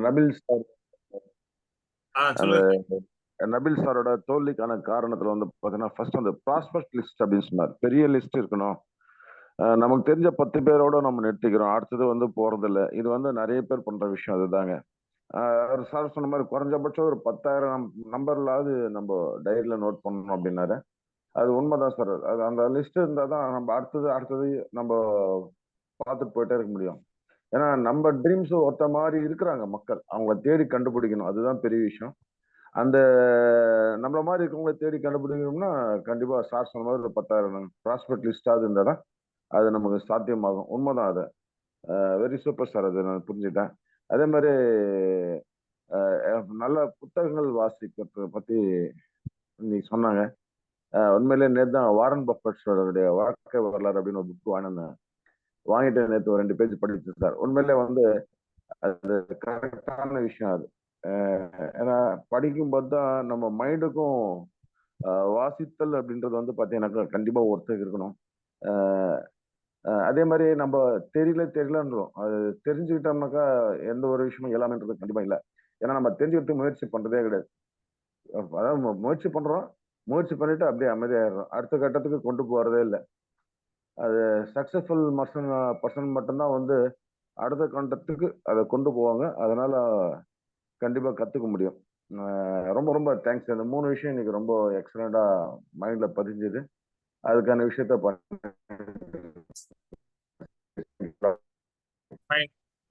நபில் sir அந்த சொல்லுங்க. நபில் சாரோட தோல்விக்கான காரணத்துல வந்து பாத்தீங்கன்னா ஃபர்ஸ்ட் அந்த ப்ராஸ்பெக்ட் லிஸ்ட் அப்படின்னு சொன்னார். பெரிய லிஸ்ட் இருக்கணும். நமக்கு தெரிஞ்ச 10 பேரோட நம்ம நிறுத்திக்கிறோம், அடுத்தது வந்து போறது இல்லை. இது வந்து நிறைய பேர் பண்ற விஷயம் அதுதாங்க. சார் சொன்ன மாதிரி குறைஞ்சபட்சம் ஒரு 10,000 நம்பர்லாவது நம்ம டைரியில நோட் பண்ணணும் அப்படின்னாரு. அது உண்மைதான் சார். அது அந்த லிஸ்ட் இருந்தால் தான் நம்ம அடுத்தது அடுத்தது நம்ம பார்த்துட்டு போயிட்டே இருக்க முடியும். ஏன்னா நம்ம ட்ரீம்ஸ் ஒருத்த மாதிரி இருக்கிறாங்க மக்கள், அவங்கள தேடி கண்டுபிடிக்கணும், அதுதான் பெரிய விஷயம். அந்த நம்மள மாதிரி இருக்கவங்களை தேடி கண்டுபிடிக்கணும்னா கண்டிப்பா சார் சொன்ன மாதிரி ஒரு 10,000 ப்ராஸ்பெக்ட் லிஸ்டாவது இருந்தால் தான் அது நமக்கு சாத்தியமாகும். உண்மைதான். அது வெரி சூப்பர் சார், அது நான் புரிஞ்சுட்டேன். அதே மாதிரி நல்ல புத்தகங்கள் வாசிக்கிறத பத்தி நீங்க சொன்னாங்க. உண்மையிலேயே நேற்று தான் வாரன் பஃபெட்டோடைய வாழ்க்கை வரலாறு அப்படின்னு ஒரு புக் வாங்கிட்டு நேற்று ஒரு 2 பேஜ் படிச்சேன் சார். உண்மையிலே வந்து அது கரெக்டான விஷயம் அது. ஏன்னா படிக்கும்போது தான் நம்ம மைண்டுக்கும் வாசித்தல் அப்படின்றது வந்து பார்த்தீங்கன்னாக்கா கண்டிப்பா ஒருத்தர் இருக்கணும். அதே மாதிரி நம்ம தெரியலன்றோம், அது தெரிஞ்சுக்கிட்டோம்னாக்கா எந்த ஒரு விஷயமும் எல்லாமேன்றது கண்டிப்பா இல்லை. ஏன்னா நம்ம தெரிஞ்சுக்கிட்டு முயற்சி பண்றதே கிடையாது. அதாவது முயற்சி பண்றோம், முயற்சி பண்ணிட்டு அப்படியே அமைதியாயிடுறோம், அடுத்த கட்டத்துக்கு கொண்டு போறதே இல்லை. அது சக்சஸ்ஃபுல் பர்சன் மட்டும்தான் வந்து அடுத்த கட்டத்துக்கு அதை கொண்டு போவாங்க. அதனால கண்டிப்பா கத்துக்க முடியும். ரொம்ப ரொம்ப தேங்க்ஸ். அந்த 3 விஷயம் இன்னைக்கு ரொம்ப எக்ஸலண்டா மைண்ட்ல பதிஞ்சுது. அதுக்கான விஷயத்த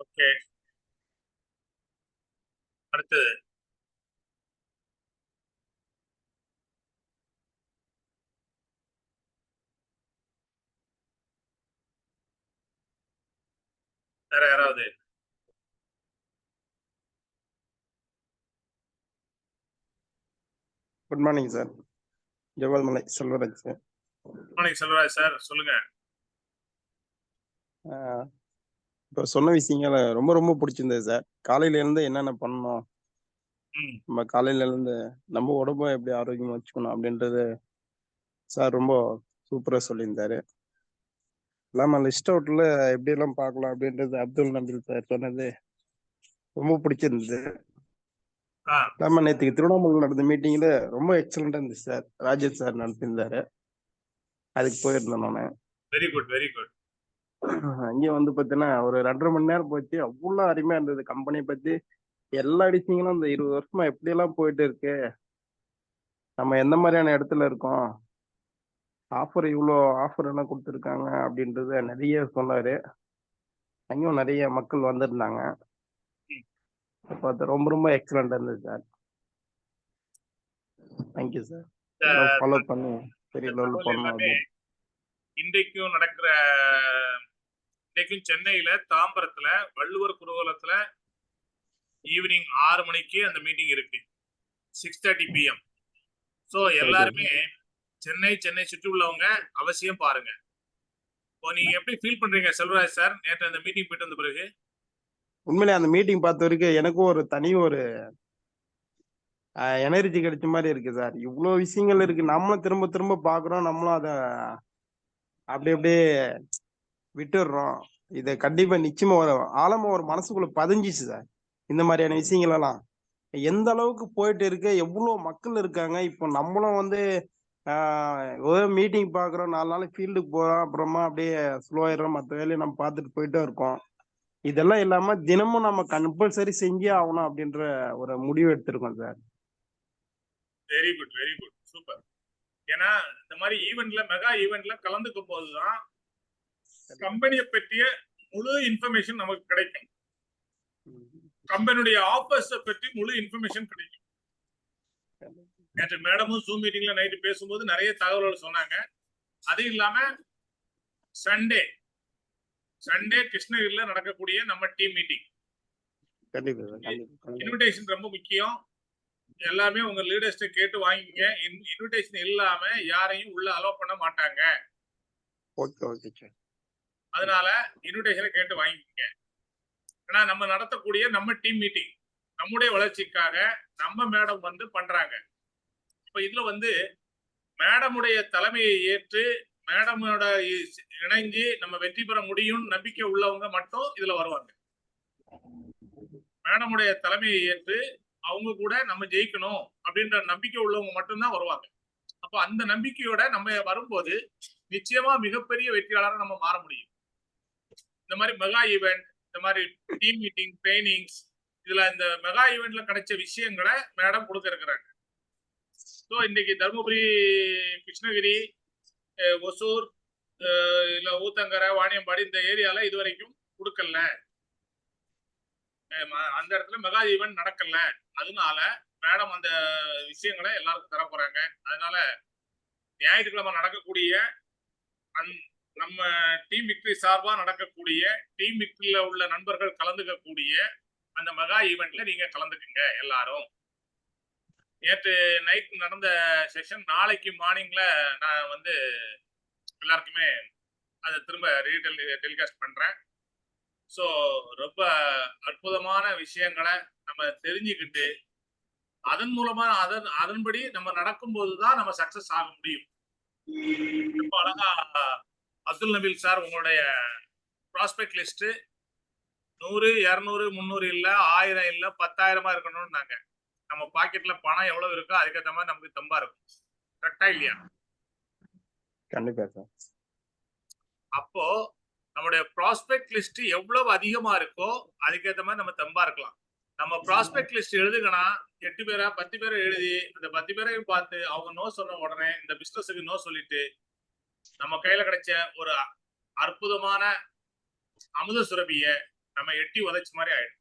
ஓகே, அடுத்தது வேற யாராவது? Good morning sir. Jawaharmalai Selvaraj sir. Morning Selvaraj sir, சொல்லுங்க. இப்போ சொன்ன விஷயங்கள ரொம்ப ரொம்ப பிடிச்சிருந்தது சார். காலையில இருந்து என்னென்ன பண்ணணும், நம்ம காலையில இருந்து நம்ம உடம்ப எப்படி ஆரோக்கியமா வச்சுக்கணும் அப்படின்றது சார் ரொம்ப சூப்பரா சொல்லியிருந்தாரு. இல்லாம லிஸ்ட் அவுட்ல எப்படி எல்லாம் பார்க்கலாம் அப்படின்றது அப்துல் நபீல் சார் சொன்னது ரொம்ப பிடிச்சிருந்தது. இல்லாம நேற்றுக்கு திருவண்ணாமலை நடந்த மீட்டிங்ல ரொம்ப எக்ஸலண்டா இருந்துச்சு சார். ராஜேஷ் சார் நடத்திருந்தாரு, அதுக்கு போயிருந்தேன் நானு. Very good, very good. அங்கே வந்து பார்த்தீங்கன்னா ஒரு 2.5 மணி நேரம் போச்சு. அவ்வளோ அருமையா இருந்தது. கம்பெனியை பத்தி எல்லா விஷயங்களும் இந்த 20 வருஷமா எப்படியெல்லாம் போயிட்டு இருக்கு, நம்ம எந்த மாதிரியான இடத்துல இருக்கோம், ஆஃபர் இவ்வளோ ஆஃபர் எல்லாம் கொடுத்துருக்காங்க அப்படின்றத நிறைய சொன்னாரு. அங்கேயும் நிறைய மக்கள் வந்திருந்தாங்க. பார்த்து ரொம்ப ரொம்ப எக்ஸலண்டா இருந்தது சார். Thank you sir. எல்லாம் ஃபாலோ பண்ணி பெரிய லெவலில் பண்ணணும் அப்படின்னு. இன்றைக்கும் நடக்கிற இன்னைக்கும் சென்னையில தாம்பரத்துல வள்ளுவர் குருகுலத்துல ஈவினிங் 6 மணிக்கு அந்த மீட்டிங் இருக்கு, 6:30 PM. ஸோ எல்லாருமே சென்னை சுற்றி உள்ளவங்க அவசியம் பாருங்க. இப்போ நீங்க எப்படி ஃபீல் பண்றீங்க செல்வராஜ் சார், நேற்று அந்த மீட்டிங் போயிட்டு வந்த பிறகு? உண்மையிலே அந்த மீட்டிங் பார்த்த வரைக்கும் எனக்கும் ஒரு தனி ஒரு எனர்ஜி கிடைச்ச மாதிரி இருக்கு சார். இவ்வளோ விஷயங்கள் இருக்கு, நம்மளும் திரும்ப திரும்ப பார்க்குறோம், நம்மளும் அதை அப்படியே விட்டுடுறோம். இதை கண்டிப்பா நிச்சயமா வரும், ஆழமா ஒரு மனசுக்குள்ள பதிஞ்சிச்சு சார். இந்த மாதிரியான விஷயங்கள் எல்லாம் எந்த அளவுக்கு போயிட்டு இருக்கு, எவ்வளவு மக்கள் இருக்காங்க. இப்போ நம்மளும் வந்து ஒரு மீட்டிங் பாக்குறோம், 4 நாளைக்கு ஃபீல்டுக்கு போறோம், அப்புறமா அப்படியே ஸ்லோ ஆயிடுறோம், மற்ற வேலையை நம்ம பார்த்துட்டு போயிட்டே இருக்கோம். இதெல்லாம் இல்லாம தினமும் நம்ம கம்பல்சரி செஞ்சே ஆகணும் அப்படின்ற ஒரு முடிவு எடுத்திருக்கோம் sir. Very good, very good, super. ஏன்னா இந்த மாதிரி ஈவெண்ட்ல, மெகா ஈவெண்ட்ல கலந்துக்கும் போதுதான் கம்பெனியை பற்றிய முழு இன்ஃபர்மேஷன் நமக்கு கிடைக்கும். கம்பெனியுடைய ஆஃபர்ஸ் பற்றி முழு இன்ஃபர்மேஷன் கிடைக்கும். நேற்று மேடமும் ஜூம் மீட்டிங்ல நைட்டு பேசும்போது நிறைய தகவல்கள் சொன்னாங்க. அது இல்லாம சண்டே கிருஷ்ணகிரியில நடக்கக்கூடிய நம்ம டீம் மீட்டிங், இன்விடேஷன் ரொம்ப முக்கியம். எல்லாமே உங்க லீடர்ஸ்ட கேட்டு வாங்கிங்க. இன்விடேஷன் இல்லாம யாரையும் உள்ள அலோவ் பண்ண மாட்டாங்க. அதனால இன்விடேஷனை கேட்டு வாங்கிக்கங்க. ஏன்னா நம்ம நடத்தக்கூடிய நம்ம டீம் மீட்டிங் நம்முடைய வளர்ச்சிக்காக நம்ம மேடம் வந்து பண்றாங்க. இப்ப இதுல வந்து மேடமுடைய தலைமையை ஏற்று மேடமோட இணைஞ்சு நம்ம வெற்றி பெற முடியும் நம்பிக்கை உள்ளவங்க மட்டும் இதுல வருவாங்க. மேடமுடைய தலைமையை ஏற்று அவங்க கூட நம்ம ஜெயிக்கணும் அப்படின்ற நம்பிக்கை உள்ளவங்க மட்டும்தான் வருவாங்க. அப்போ அந்த நம்பிக்கையோட நம்ம வரும்போது நிச்சயமா மிகப்பெரிய வெற்றியாளரை நம்ம மாற முடியும். இந்த மாதிரி மெகா ஈவெண்ட், இந்த மாதிரி டீம் மீட்டிங், ட்ரைனிங்ஸ், இதுல இந்த மெகா ஈவெண்ட்ல கிடைச்ச விஷயங்களை மேடம் கொடுக்க இருக்கிறாங்க. ஸோ இன்னைக்கு தருமபுரி, கிருஷ்ணகிரி, ஒசூர், இல்ல ஊத்தங்கரை, வாணியம்பாடி இந்த ஏரியால இது வரைக்கும் கொடுக்கல. அந்த இடத்துல மெகா ஈவெண்ட் நடக்கல. அதனால மேடம் அந்த விஷயங்களை எல்லாருக்கும் தர போறாங்க. அதனால ஞாயிற்றுக்கிழமை நடக்கக்கூடிய நம்ம டீம் விக்டரி சார்பா நடக்கக்கூடிய டீம் விக்டரியில உள்ள நண்பர்கள் கலந்துக்கக்கூடிய அந்த மெகா ஈவெண்ட்ல நீங்க கலந்துக்குங்க எல்லாரும். நேற்று நைட் நடந்த செஷன் நாளைக்கு மார்னிங்ல நான் வந்து எல்லாருக்குமே அதை திரும்ப டெலிகாஸ்ட் பண்றேன். ஸோ ரொம்ப அற்புதமான விஷயங்களை நம்ம தெரிஞ்சுக்கிட்டு அதன் மூலமா அதன்படி நம்ம நடக்கும்போது தான் நம்ம சக்சஸ் ஆக முடியும். ரொம்ப அழகா அப்துல் நபீல் சார் உங்களுடைய ப்ராஸ்பெக்ட் லிஸ்ட் 100, 200, 300 இல்ல 1000 இல்ல 10,000 இருக்கணும்னாங்க. நம்ம பாக்கெட்ல பணம் எவ்வளவு இருக்கோ அதுக்கேற்ற மாதிரி நமக்கு தெம்பா இருக்கும். கரெக்டா இல்லையா? கண்டிப்பா சார். அப்போ நம்முடைய ப்ராஸ்பெக்ட் லிஸ்ட் எவ்வளவு அதிகமா இருக்கோ அதுக்கேற்ற மாதிரி நம்ம தெம்பா இருக்கலாம். நம்ம ப்ராஸ்பெக்ட் லிஸ்ட் எழுதுங்கன்னா 8 பேரா 10 பேரை எழுதி அந்த 10 பேரையும் பார்த்து அவங்க நோ சொன்ன உடனே இந்த பிசினஸுக்கு நோ சொல்லிட்டு நம்ம கையில கிடைச்ச ஒரு அற்புதமான அமுத சுரபிய நம்ம எட்டி உதைச்ச மாதிரி ஆயிடும்.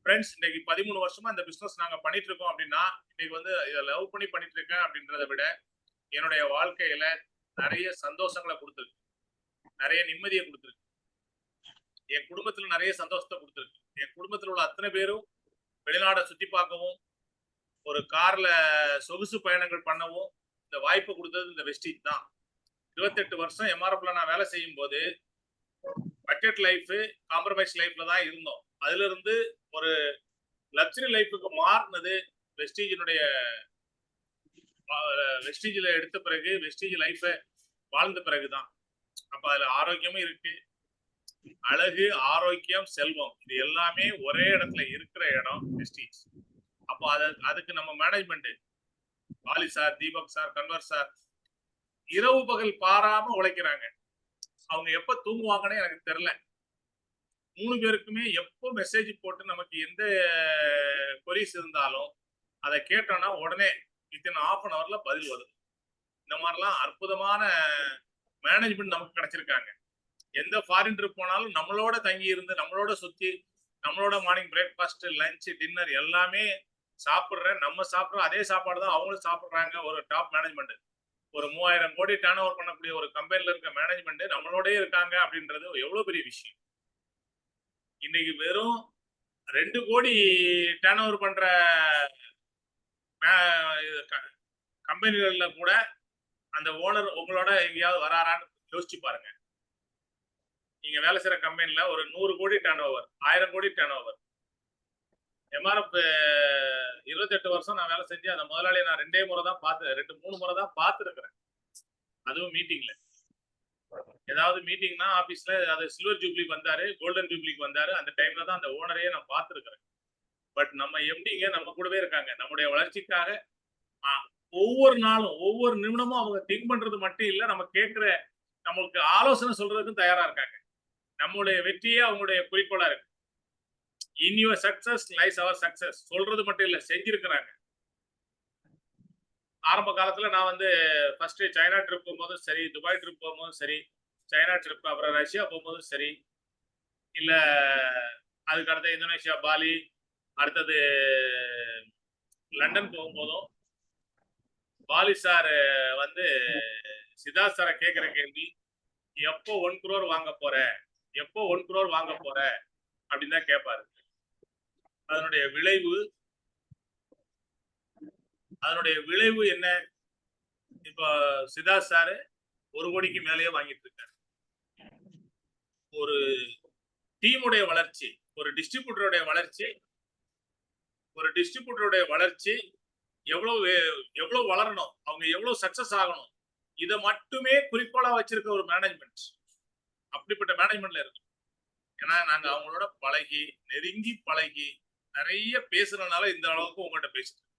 ஃப்ரெண்ட்ஸ், இன்னைக்கு 13 வருஷமா இந்த பிசினஸ் நாங்க பண்ணிட்டு இருக்கோம் அப்படின்னா இன்னைக்கு வந்து இதை லவ் பண்ணி பண்ணிட்டு இருக்கேன் அப்படின்றத விட என்னுடைய வாழ்க்கையில நிறைய சந்தோஷங்களை கொடுத்துருக்கு, நிறைய நிம்மதியை கொடுத்துருக்கு, என் குடும்பத்துல நிறைய சந்தோஷத்தை கொடுத்துருக்கு. என் குடும்பத்துல உள்ள அத்தனை பேரும் வெளிநாடை சுத்தி பார்க்கவும் ஒரு கார்ல சொகுசு பயணங்கள் பண்ணவும் இந்த வாய்ப்பை கொடுத்தது இந்த வெஸ்டீஜ் தான். 28 வருஷம் எம்ஆர்எஃப்ல நான் வேலை செய்யும் போது பட்ஜெட் லைஃப், காம்ப்ரமைஸ் லைஃப்ல தான் இருந்தோம். அதுல இருந்து ஒரு லக்ஸரி லைஃபுக்கு மாறினது வெஸ்டீஜினுடைய வெஸ்டீஜ்ல எடுத்த பிறகு, வெஸ்டீஜ் லைஃப வாழ்ந்த பிறகுதான். அப்ப அதுல ஆரோக்கியமும் இருக்கு, அழகு, ஆரோக்கியம், செல்வம் இது எல்லாமே ஒரே இடத்துல இருக்கிற இடம் வெஸ்டீஜ். அப்போ அதுக்கு நம்ம management Pali sir, Deepak sir, Kanwar sir இரவு பகல் பாராம உழைக்கிறாங்க. அவங்க எப்ப தூங்குவாங்கன்னு எனக்கு தெரியல. 3 பேருக்குமே எப்போ மெசேஜ் போட்டு நமக்கு எந்த கொரிஸ் இருந்தாலும் அதை கேட்டோம்னா உடனே வித்தின் ½ an hourல பதில் வருது. இந்த மாதிரிலாம் அற்புதமான மேனேஜ்மெண்ட் நமக்கு கிடைச்சிருக்காங்க. எந்த ஃபாரின் ட்ரிப் போனாலும் நம்மளோட தங்கி இருந்து நம்மளோட சுத்தி நம்மளோட மார்னிங் பிரேக்ஃபாஸ்ட், லஞ்ச், டின்னர் எல்லாமே நம்ம சாப்பிட்ற அதே சாப்பாடு தான் அவங்களும் சாப்பிட்றாங்க. ஒரு டாப் மேனேஜ்மெண்ட், ஒரு 3000 கோடி டர்ன் ஓவர் பண்ணக்கூடிய ஒரு கம்பெனில இருக்க மேனேஜ்மெண்ட் நம்மளோடய இருக்காங்க அப்படின்றது எவ்வளவு பெரிய விஷயம். இன்னைக்கு வெறும் 2 கோடி டர்ன் ஓவர் பண்ற கம்பெனிகள்ல கூட அந்த ஓனர் உங்களோட எங்கேயாவது வராரான்னு யோசிச்சு பாருங்க. நீங்க வேலை செய்யற கம்பெனில ஒரு 100 கோடி டர்ன் ஓவர், 1000 கோடி டர்ன் ஓவர். எம்ஆர்எஃப் 28 வருஷம் நான் வேலை செஞ்சு அந்த முதலாளியை நான் 2 முறை தான் பார்த்து 2-3 முறை தான் பார்த்துருக்கிறேன். அதுவும் மீட்டிங்ல. ஏதாவது மீட்டிங்னா ஆபீஸ்ல அது சில்வர் ஜூப்ளிக்கு வந்தாரு, கோல்டன் ஜூப்ளிக்கு வந்தாரு. அந்த டைம்ல தான் அந்த ஓனரையே நான் பார்த்துருக்கிறேன். பட் நம்ம எம்டிங்க நம்ம கூடவே இருக்காங்க. நம்முடைய வளர்ச்சிக்காக ஒவ்வொரு நாளும் ஒவ்வொரு நிமிடமும் அவங்க திங்க் பண்றது மட்டும் இல்ல, நம்ம கேட்கிற நம்மளுக்கு ஆலோசனை சொல்றதுக்கும் தயாரா இருக்காங்க. நம்மளுடைய வெற்றியே அவங்களுடைய குறிக்கோளா இருக்கு. In your success lies our success சொல்றது மட்டும் இல்ல, செஞ்சிருக்கிறாங்க. ஆரம்ப காலத்துல நான் வந்து ஃபர்ஸ்ட் சைனா ட்ரிப் போகும்போதும் சரி, துபாய் ட்ரிப் போகும்போதும் சரி, சைனா ட்ரிப் அப்புறம் ரஷ்யா போகும்போதும் சரி, இல்ல அதுக்கு அடுத்த இந்தோனேஷியா, பாலி, அடுத்தது லண்டன் போகும்போதும் பாலி சார் வந்து சித்தார்த் சாரை கேட்கிற கேள்வி எப்போ 1 crore வாங்க போற, எப்போ 1 crore வாங்க போற அப்படின்னு தான் கேட்பாரு. அதனுடைய விளைவு என்ன? இப்போ சித்தார்த் சாரு 1 கோடிக்கு மேலேயே வாங்கிட்டு இருக்காரு. ஒரு டீமுடைய வளர்ச்சி, ஒரு டிஸ்ட்ரிபியூட்டருடைய வளர்ச்சி எவ்வளவு வளரணும், அவங்க எவ்வளவு சக்சஸ் ஆகணும், இதை மட்டுமே குறிக்கோளா வச்சிருக்க ஒரு மேனேஜ்மெண்ட். அப்படிப்பட்ட மேனேஜ்மெண்ட்ல இருக்கு. ஏன்னா நாங்க அவங்களோட பழகி நெருங்கி பழகி நிறைய பேசுறதுனால இந்த அளவுக்கு உங்கள்கிட்ட பேசுறோம்.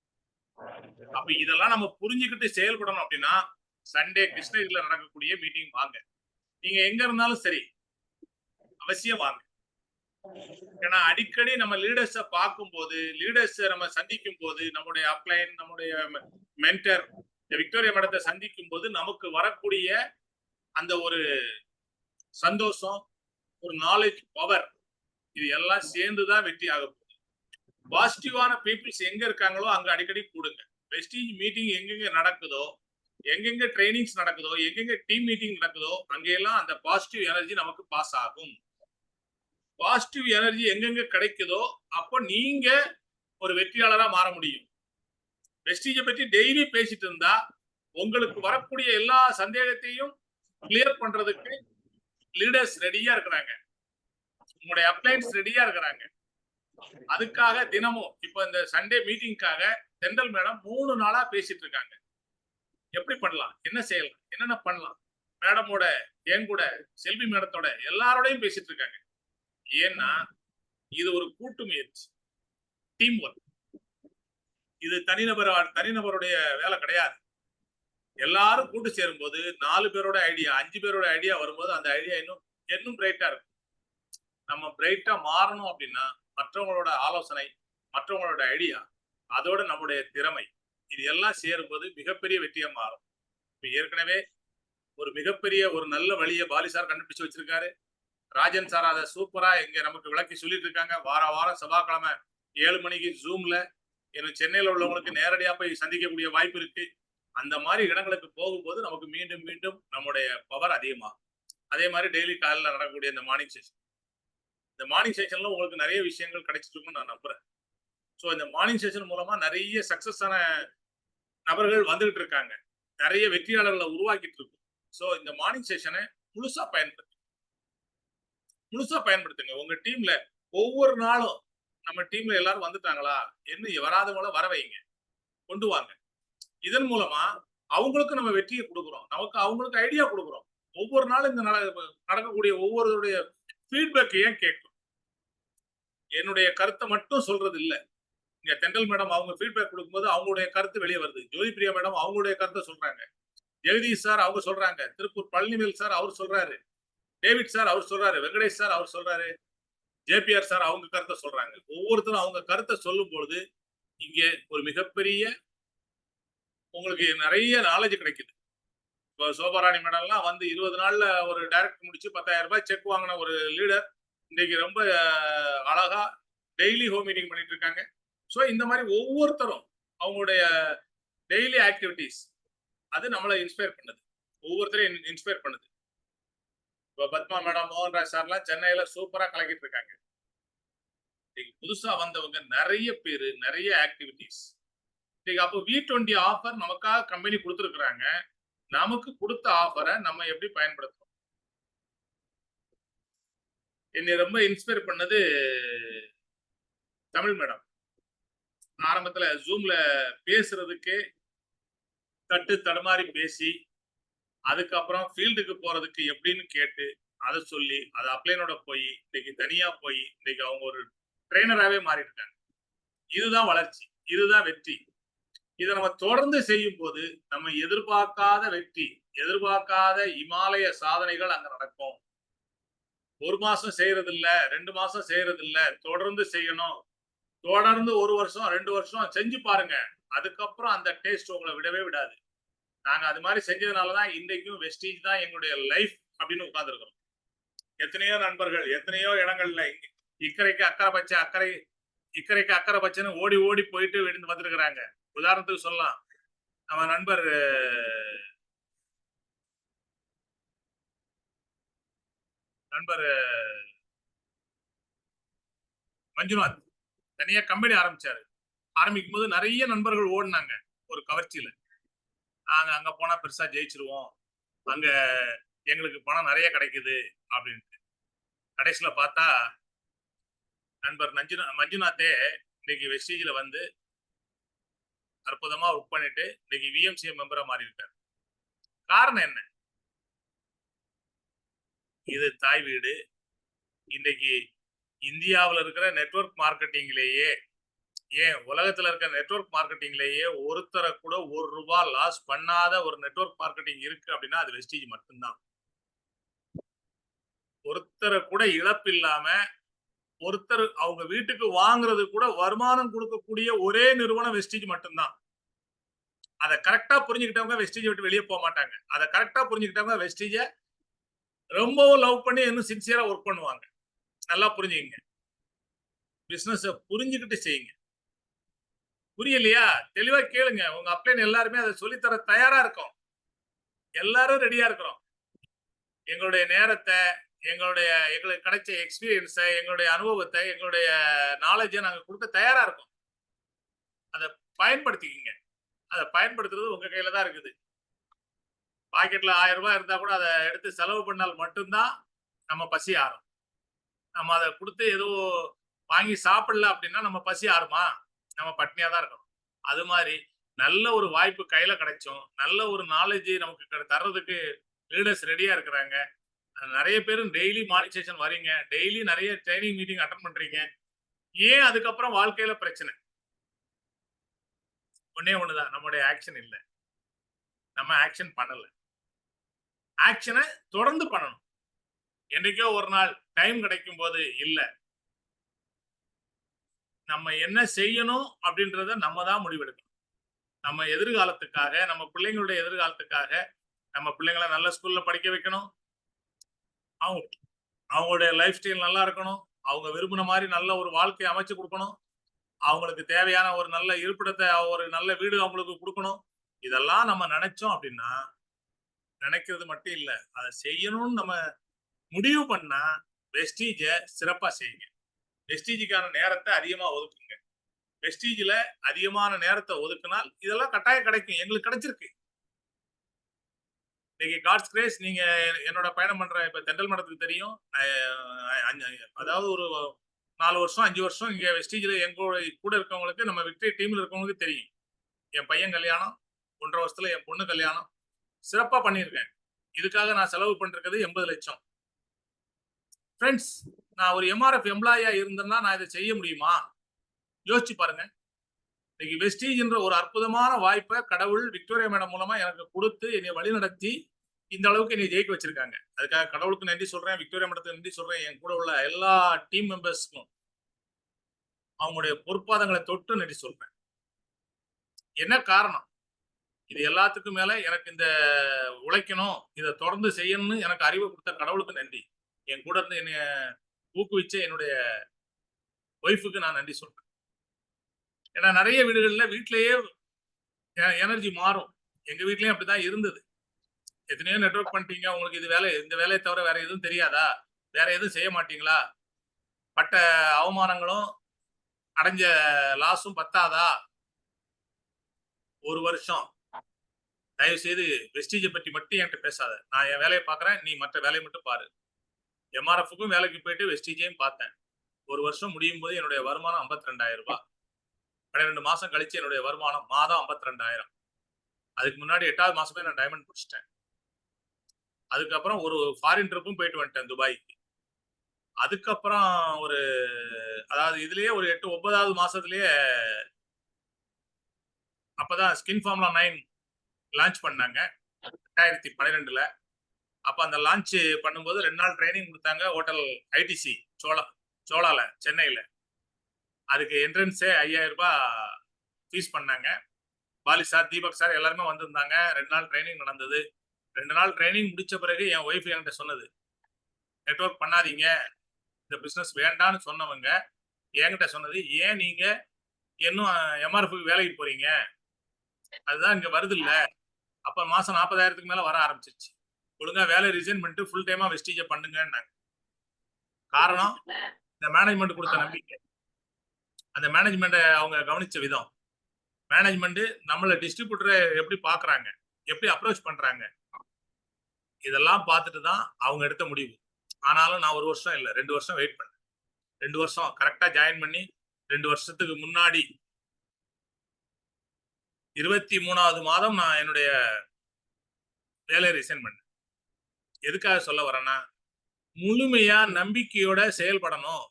அப்ப இதெல்லாம் நம்ம புரிஞ்சுக்கிட்டு செயல்படணும் அப்படின்னா சண்டே கிருஷ்ணகிரியில நடக்கக்கூடிய மீட்டிங் வாங்க. நீங்க எங்க இருந்தாலும் சரி அவசியம் வாங்க. ஏன்னா அடிக்கடி நம்ம லீடர்ஸ பார்க்கும்போது, லீடர்ஸ நம்ம சந்திக்கும் போது, நம்முடைய அப்ளைன், நம்முடைய மென்டர் விக்டோரியா மேடத்தை சந்திக்கும் போது நமக்கு வரக்கூடிய அந்த ஒரு சந்தோஷம், ஒரு நாலேஜ் பவர், இது எல்லாம் சேர்ந்துதான் வெற்றி ஆகும். பாசிட்டிவான பீப்புள்ஸ் எங்க இருக்காங்களோ அங்க அடிக்கடி கூடுங்க. வெஸ்டீஜ் மீட்டிங் எங்கெங்க நடக்குதோ, எங்கெங்க ட்ரைனிங்ஸ் நடக்குதோ, எங்கெங்க டீம் மீட்டிங் நடக்குதோ அங்கெல்லாம் அந்த பாசிட்டிவ் எனர்ஜி நமக்கு பாஸ் ஆகும். பாசிட்டிவ் எனர்ஜி எங்கெங்க கிடைக்குதோ அப்போ நீங்க ஒரு வெற்றியாளரா மாற முடியும். வெஸ்டீஜை பற்றி டெய்லி பேசிட்டு இருந்தா உங்களுக்கு வரக்கூடிய எல்லா சந்தேகத்தையும் கிளியர் பண்றதுக்கு லீடர்ஸ் ரெடியா இருக்கிறாங்க, உங்களுடைய அப்ளைன்ஸ் ரெடியா இருக்கிறாங்க. அதுக்காக தினமும் இப்ப இந்த சண்டே மீட்டிங்காக தென்றல் மேடம் 3 நாளா பேசிட்டு இருக்காங்க. எப்படி பண்ணலாம், என்ன செய்யலாம், என்னென்ன பண்ணலாம், மேடமோட என் கூட செல்வி மேடத்தோட எல்லாரோடையும் பேசிட்டு இருக்காங்க. ஏன்னா இது ஒரு கூட்டு முயற்சி, டீம் ஒர்க். இது தனிநபருடைய வேலை கிடையாது. எல்லாரும் கூட்டு சேரும் போது 4 பேரோட ஐடியா 5 பேரோட ஐடியா வரும்போது அந்த ஐடியா இன்னும் பிரைட்டா இருக்கும். நம்ம பிரைட்டா மாறணும் அப்படின்னா மற்றவங்களோட ஆலோசனை, மற்றவங்களோட ஐடியா, அதோட நம்முடைய திறமை, இது எல்லாம் சேரும்போது மிகப்பெரிய வெற்றியா மாறும். இப்ப ஏற்கனவே ஒரு மிகப்பெரிய ஒரு நல்ல வழியை பாலி சார் கண்டுபிடிச்சு வச்சிருக்காரு. ராஜன் சார் அதை சூப்பரா இங்க நமக்கு விளக்கி சொல்லிட்டு இருக்காங்க. வாரம் செவ்வாய்க்கிழமை 7 மணிக்கு ஜூம்ல எனக்கு சென்னையில உள்ளவங்களுக்கு நேரடியா போய் சந்திக்கக்கூடிய வாய்ப்பு இருக்கு. அந்த மாதிரி இடங்களுக்கு போகும்போது நமக்கு மீண்டும் மீண்டும் நம்முடைய பவர் அதிகமாகும். அதே மாதிரி டெய்லி காலையில் நடக்கக்கூடிய இந்த மார்னிங் செஷன், இந்த மார்னிங் செஷன்ல உங்களுக்கு நிறைய விஷயங்கள் கிடைச்சிட்டு இருக்கும்னு நான் நம்புறேன். ஸோ இந்த மார்னிங் செஷன் மூலமா நிறைய சக்சஸ் ஆன நபர்கள் வந்துகிட்டு இருக்காங்க, நிறைய வெற்றியாளர்களை உருவாக்கிட்டு இருக்கும். ஸோ இந்த மார்னிங் செஷனை முழுசா பயன்படுத்துங்க. உங்க டீம்ல ஒவ்வொரு நாளும் நம்ம டீம்ல எல்லாரும் வந்துட்டாங்களா, என்ன வராதவங்கள வர வைங்க, கொண்டு வாங்க. இதன் மூலமா அவங்களுக்கு நம்ம வெற்றியை கொடுக்குறோம், அவங்களுக்கு ஐடியா கொடுக்குறோம். ஒவ்வொரு நாளும் இந்த நடக்கக்கூடிய ஒவ்வொருடைய ஃபீட்பேக் ஏன் கேட்கும். என்னுடைய கருத்தை மட்டும் சொல்றது இல்லை. இங்க தென்றல் மேடம் அவங்க ஃபீட்பேக் கொடுக்கும்போது அவங்களுடைய கருத்து வெளியே வருது. ஜோதி பிரியா மேடம் அவங்களுடைய கருத்தை சொல்றாங்க, ஜெகதீஷ் சார் அவங்க சொல்றாங்க, திருப்பூர் பழனிவேல் சார் அவர் சொல்றாரு, டேவிட் சார் அவர் சொல்றாரு, வெங்கடேஷ் சார் அவர் சொல்றாரு, ஜேபிஆர் சார் அவங்க கருத்தை சொல்றாங்க. ஒவ்வொருத்தரும் அவங்க கருத்தை சொல்லும் பொழுது இங்க ஒரு மிகப்பெரிய உங்களுக்கு நிறைய நாலேஜ் கிடைக்குது. இப்போ சோபாராணி மேடம்லாம் வந்து 20 நாள்ல ஒரு டைரக்ட் முடிச்சு 10,000 ரூபாய் செக் வாங்கின ஒரு லீடர் இன்னைக்கு ரொம்ப அழகா டெய்லி ஹோம் மீட்டிங் பண்ணிட்டு இருக்காங்க. ஸோ இந்த மாதிரி ஒவ்வொருத்தரும் அவங்களுடைய டெய்லி ஆக்டிவிட்டிஸ் அது நம்மளை இன்ஸ்பயர் பண்ணுது, ஒவ்வொருத்தரையும் இன்ஸ்பயர் பண்ணுது. இப்போ பத்மா மேடம், மோகன்ராஜ் சார்லாம் சென்னையில சூப்பரா கலக்கிட்டு இருக்காங்க. புதுசா வந்தவங்க நிறைய பேரு, நிறைய ஆக்டிவிட்டிஸ். அப்போ V20 ஆஃபர் நமக்காக கம்பெனி கொடுத்துருக்குறாங்க. நமக்கு கொடுத்த ஆஃபரை நம்ம எப்படி பயன்படுத்துறோம்? என்னை ரொம்ப இன்ஸ்பயர் பண்ணது தமிழ் மேடம். ஆரம்பத்துல ஜூம்ல பேசுறதுக்கு தட்டு தடுமாறி பேசி, அதுக்கப்புறம் ஃபீல்டுக்கு போறதுக்கு எப்படின்னு கேட்டு அதை சொல்லி அதை அப்ளைனோட போய் இன்னைக்கு தனியா போய் இன்னைக்கு அவங்க ஒரு ட்ரெயினராகவே மாறிட்டாங்க. இதுதான் வளர்ச்சி, இதுதான் வெற்றி. இதை நம்ம தொடர்ந்து செய்யும் போது நம்ம எதிர்பார்க்காத வெற்றி, எதிர்பார்க்காத இமாலய சாதனைகள் அங்க நடக்கும். 1 மாசம் செய்யறது இல்ல, 2 மாசம் செய்யறது இல்ல, தொடர்ந்து செய்யணும். தொடர்ந்து 1 வருஷம் 2 வருஷம் செஞ்சு பாருங்க. அதுக்கப்புறம் அந்த டேஸ்ட் உங்களை விடவே விடாது. நாங்க அது மாதிரி செஞ்சதுனாலதான் இன்றைக்கும் வெஸ்டீஜ் தான் எங்களுடைய லைஃப் அப்படின்னு உட்கார்ந்துருக்கிறோம். எத்தனையோ நண்பர்கள் எத்தனையோ இடங்கள்ல இக்கரைக்கு அக்கறை பச்சைன்னு ஓடி ஓடி போயிட்டு விழுந்து வந்துருக்கிறாங்க. உதாரணத்துக்கு சொல்லலாம், நம்ம நண்பர் மஞ்சுநாத் தனியா கம்பெனி ஆரம்பிச்சாரு. ஆரம்பிக்கும் போது நிறைய நண்பர்கள் ஓடினாங்க ஒரு கவர்ச்சியில. நாங்க அங்க போனா பெருசா ஜெயிச்சிருவோம், அங்க எங்களுக்கு பணம் நிறைய கிடைக்குது அப்படின்ட்டு. கடைசியில பார்த்தா நண்பர் மஞ்சுநாத்தே இன்னைக்கு வெஸ்டீஜ்ல வந்து அற்புதமா ஒர்க் பண்ணிட்டு இன்னைக்கு VMCA மெம்பரா மாறி இருக்காரு. காரணம் என்ன? இது தாய் வீடு, இன்றைக்கு இந்தியாவில் இருக்கிற நெட்வொர்க் மார்க்கெட்டிங்லேயே, ஏன் உலகத்துல இருக்க நெட்வொர்க் மார்க்கெட்டிங்லேயே ஒருத்தரை கூட ₹1 லாஸ் பண்ணாத ஒரு நெட்வொர்க் மார்க்கெட்டிங் இருக்கு அப்படின்னா அது வெஸ்டீஜ் மட்டும்தான். ஒருத்தரை கூட இழப்பு இல்லாம ஒருத்தர் அவங்க வீட்டுக்கு வாங்குறது கூட வருமானம் கொடுக்கக்கூடிய ஒரே நிறுவனம் வெஸ்டீஜ் மட்டும்தான். அதை கரெக்டா புரிஞ்சுக்கிட்டவங்க வெஸ்டீஜ் விட்டு வெளியே போக மாட்டாங்க. அதை கரெக்டா புரிஞ்சுக்கிட்டவங்க வெஸ்டீஜ ரொம்பவும் லவ் பண்ணி இன்னும் சின்சியரா ஒர்க் பண்ணுவாங்க. நல்லா புரிஞ்சுக்கங்க. பிசினஸ் புரிஞ்சுக்கிட்டு செய்யுங்க. புரியலையா? தெளிவா கேளுங்க. உங்க அப்ளைன் எல்லாருமே அதை சொல்லித்தர தயாரா இருக்கோம். எல்லாரும் ரெடியா இருக்கிறோம். எங்களுடைய நேரத்தை, எங்களுக்கு கிடைச்ச எக்ஸ்பீரியன்ஸை, எங்களுடைய அனுபவத்தை, எங்களுடைய நாலேஜை நாங்க கொடுக்க தயாரா இருக்கோம். அதை பயன்படுத்திக்கிங்க. அதை பயன்படுத்துறது உங்க கையில தான் இருக்குது. பாக்கெட்ல ₹1000 இருந்தா கூட அதை எடுத்து செலவு பண்ணால் மட்டும்தான் நம்ம பசி ஆறும். நம்ம அதை கொடுத்து ஏதோ வாங்கி சாப்பிடல அப்படின்னா நம்ம பசி ஆறுமா? நம்ம பட்னியா தான் இருக்கணும். அது மாதிரி நல்ல ஒரு வாய்ப்பு கையில கிடைச்சும், நல்ல ஒரு நாலேஜ் நமக்கு தர்றதுக்கு லீடர்ஸ் ரெடியா இருக்கிறாங்க. நிறைய பேரும் டெய்லி மார்னிங் செஷன் வரீங்க, டெய்லி நிறைய ட்ரைனிங் மீட்டிங் அட்டன் பண்றீங்க. ஏன் அதுக்கப்புறம் வாழ்க்கையில பிரச்சனை? ஒன்னே ஒண்ணுதான், நம்முடைய ஆக்ஷன் இல்லை. நம்ம ஆக்ஷன் பண்ணல. ஆக்ஷனை தொடர்ந்து பண்ணணும். என்னைக்கோ ஒரு நாள் டைம் கிடைக்கும் போது இல்ல, நம்ம என்ன செய்யணும் அப்படின்றத நம்ம தான் முடிவெடுக்கணும். நம்ம எதிர்காலத்துக்காக, நம்ம பிள்ளைங்களுடைய எதிர்காலத்துக்காக, நம்ம பிள்ளைங்களை நல்ல ஸ்கூல்ல படிக்க வைக்கணும். அவங்களுடைய லைஃப் ஸ்டைல் நல்லா இருக்கணும். அவங்க விரும்பின மாதிரி நல்ல ஒரு வாழ்க்கையை அமைச்சு கொடுக்கணும். அவங்களுக்கு தேவையான ஒரு நல்ல இருப்பிடத்தை, ஒரு நல்ல வீடு அவங்களுக்கு கொடுக்கணும். இதெல்லாம் நம்ம நினைச்சோம் அப்படின்னா, நினைக்கிறது மட்டும் இல்ல, அதை செய்யணும்னு நம்ம முடிவு பண்ணா வெஸ்டீஜ சிறப்பா செய்யுங்க. வெஸ்டீஜுக்கான நேரத்தை அதிகமா ஒதுக்குங்க. வெஸ்டீஜ்ல அதிகமான நேரத்தை ஒதுக்குனால் இதெல்லாம் கட்டாயம் கிடைக்கும். எங்களுக்கு கிடைச்சிருக்கு. இன்னைக்கு காட்ஸ் கிரேஸ் நீங்க என்னோட பயணம் பண்ற இப்ப தென்றல் மடத்துக்கு தெரியும். அதாவது ஒரு 4 வருஷம் 5 வருஷம் இங்க வெஸ்டீஜ்ல எங்க கூட இருக்கவங்களுக்கு, நம்ம விக்டரி டீம்ல இருக்கவங்களுக்கு தெரியும். என் பையன் கல்யாணம், 1.5 வருஷத்துல என் பொண்ணு கல்யாணம் சிறப்பா பண்ணியிருக்கேன். இதுக்காக நான் செலவு பண்ணிருக்கிறது 80 லட்சம். ஃப்ரெண்ட்ஸ், நான் ஒரு எம்ஆர்எஃப் எம்ப்ளாயா இருந்தேன்னா நான் இதை செய்ய முடியுமா? யோசிச்சு பாருங்க. இன்னைக்கு வெஸ்டீஜ்ன்ற ஒரு அற்புதமான வாய்ப்பை கடவுள் விக்டோரியா மேடம் மூலமா எனக்கு கொடுத்து என்னை வழிநடத்தி இந்த அளவுக்கு என்னை ஜெயிக்க வச்சிருக்காங்க. அதுக்காக கடவுளுக்கு நன்றி சொல்றேன், விக்டோரியா மேடத்துக்கு நன்றி சொல்றேன், என் கூட உள்ள எல்லா டீம் மெம்பர்ஸ்க்கும் அவங்களுடைய பொற்பாதங்களை தொட்டு நன்றி சொல்றேன். என்ன காரணம்? இது எல்லாத்துக்கும் மேல எனக்கு இந்த உழைக்கணும், இதை தொடர்ந்து செய்யணும்னு எனக்கு அறிவு கொடுத்த கடவுளுக்கு நன்றி. என் கூட இருந்து என்னை ஊக்குவிச்ச என்னுடைய ஒய்ஃபுக்கு நான் நன்றி சொல்றேன். ஏன்னா நிறைய வீடுகள்ல வீட்டிலேயே எனர்ஜி மாறும். எங்க வீட்லயும் அப்படிதான் இருந்தது. எத்தனையோ நெட்வொர்க் பண்ணிட்டீங்க, உங்களுக்கு இது வேலை, இந்த வேலையை தவிர வேற எதுவும் தெரியாதா? வேற எதுவும் செய்ய மாட்டீங்களா? பட்ட அவமானங்களும் அடைஞ்ச லாஸும் பத்தாதா? ஒரு வருஷம் தயவு செய்து வெஸ்டீஜை பற்றி மட்டும் என்கிட்ட பேசாத. நான் என் வேலையை பார்க்குறேன், நீ மற்ற வேலையை மட்டும் பாரு. எம்ஆர்எஃப்க்கும் வேலைக்கு போயிட்டு வெஸ்டீஜையும் பார்த்தேன். ஒரு வருஷம் முடியும் போது என்னுடைய வருமானம் 52,000 ரூபாய். 12 மாசம் கழிச்சு என்னுடைய வருமானம் மாதம் 52,000. அதுக்கு முன்னாடி 8வது மாசமே நான் டைமண்ட் முடிச்சிட்டேன். அதுக்கப்புறம் ஒரு ஃபாரின் ட்ரிப்பும் போயிட்டு வந்துட்டேன் துபாய்க்கு. அதுக்கப்புறம் ஒரு அதாவது இதுலயே ஒரு 8 9வது மாசத்துலயே அப்பதான் ஸ்கின் ஃபார்முலா 9 லான்ச் பண்ணாங்க 2012ல. அப்ப அந்த லான்ச் பண்ணும்போது 2 நாள் ட்ரைனிங் கொடுத்தாங்க ஹோட்டல் ஐடிசி சோலால சென்னையில. அதுக்கு என்ட்ரன்ஸே 5,000 ரூபாய் ஃபீஸ் பண்ணாங்க. பாலி சார், தீபக் சார் எல்லாருமே வந்திருந்தாங்க. 2 நாள் ட்ரைனிங் நடந்தது. 2 நாள் ட்ரைனிங் முடிச்ச பிறகு என் ஒய்ஃப் என்கிட்ட சொன்னது, நெட்வொர்க் பண்ணாதீங்க, இந்த பிசினஸ் வேண்டான்னு சொன்னவங்க என்கிட்ட சொன்னது, ஏன் நீங்க இன்னும் எம்ஆர்எஃப்க்கு வேலைக்கு போறீங்க? அதுதான் இங்க வருது இல்ல. அப்ப மாசம் 40,000க்கு மேல வர ஆரம்பிச்சிருச்சு. ஒழுங்கா வேலை ரிசைன் பண்ணிட்டு ஃபுல் டைமா வெஸ்டீஜ பண்ணுங்கன்னாங்க. காரணம் இந்த மேனேஜ்மெண்ட் கொடுத்த நம்பிக்கை, அந்த மேனேஜ்மெண்ட்டை அவங்க கவனிச்ச விதம், மேனேஜ்மெண்ட் நம்மள டிஸ்ட்ரிபியூட்டரை எப்படி பாக்குறாங்க, எப்படி அப்ரோச் பண்றாங்க, இதெல்லாம் பார்த்துட்டு தான் அவங்க எடுத்த முடிவு. ஆனாலும் நான் 1 வருஷம் இல்ல 2 வருஷம் வெயிட் பண்ணேன். 2 வருஷம் கரெக்டா ஜாயின் பண்ணி 2 வருஷத்துக்கு முன்னாடி 23வது மாதம் நான் என்னுடைய வேலையை ரிசைன் பண்ணேன். எதுக்காக சொல்ல வரேன்னா, முழுமையா நம்பிக்கையோட செயல்படணும்.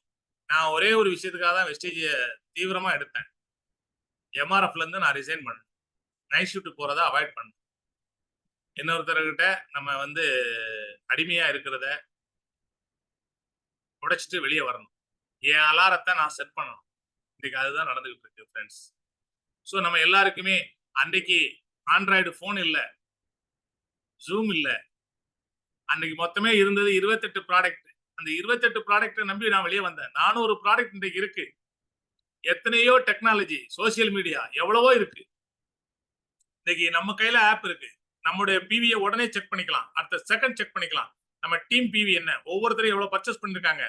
நான் ஒரே ஒரு விஷயத்துக்காக தான் வெஸ்டேஜ் தீவிரமா எடுத்தேன். எம்ஆர்எஃப்ல இருந்து நான் ரிசைன் பண்ணேன். நைட் ஷிஃப்ட் போறத அவாய்ட் பண்ணேன். இன்னொருத்தர்கிட்ட நம்ம வந்து அடிமையா இருக்கிறத உடைச்சிட்டு வெளியே வரணும். என் அலாரத்தை நான் செட் பண்ணணும். இன்னைக்கு அதுதான் நடந்துகிட்டு இருக்கு ஃப்ரெண்ட்ஸ். ஸோ நம்ம எல்லாருக்குமே அன்றைக்கு ஆண்ட்ராய்டு ஃபோன் இல்ல, ஜூம் இல்ல. அன்னைக்கு மொத்தமே இருந்தது 28 ப்ராடக்ட். அந்த 28 ப்ராடக்ட்டை நம்பி நான் வெளியே வந்தேன். 400 ப்ராடக்ட் இன்றைக்கு இருக்கு. எத்தனையோ டெக்னாலஜி, சோசியல் மீடியா எவ்வளவோ இருக்கு. இன்னைக்கு நம்ம கையில ஆப் இருக்கு. நம்முடைய பிவியை உடனே செக் பண்ணிக்கலாம். அடுத்த செகண்ட் செக் பண்ணிக்கலாம். நம்ம டீம் பிவி என்ன, ஒவ்வொருத்தரும் எவ்வளவு பர்ச்சேஸ் பண்ணிருக்காங்க,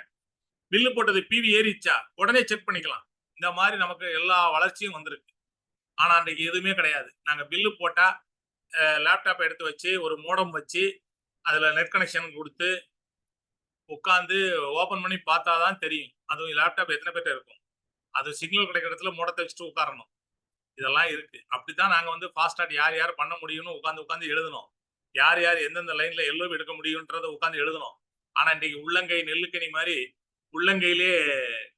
பில்லு போட்டது பிவி ஏறிச்சா உடனே செக் பண்ணிக்கலாம். இந்த மாதிரி நமக்கு எல்லா வளர்ச்சியும் வந்திருக்கு. ஆனா அன்றைக்கு எதுவுமே கிடையாது. நாங்க பில்லு போட்டா லேப்டாப் எடுத்து வச்சு ஒரு மோடம் வச்சு அதுல நெட் கனெக்ஷன் கொடுத்து உட்காந்து ஓபன் பண்ணி பார்த்தாதான் தெரியும் அதுவும் லேப்டாப் எத்தனை பேர்ட்ட இருக்கும். அது சிக்னல் கிடைக்கிற இடத்துல மோடத்தை வச்சுட்டு உட்காரணும். இதெல்லாம் இருக்கு. அப்படித்தான் நாங்க வந்து ஃபாஸ்டாட் யார் யார் பண்ண முடியும்னு உட்காந்து எழுதணும். யார் யார் எந்தெந்த லைன்ல எல்லோ எடுக்க முடியும்ன்றதை உட்காந்து எழுதணும். ஆனா இன்னைக்கு உள்ளங்கை நெல்லுக்கனி மாதிரி உள்ளங்கையிலே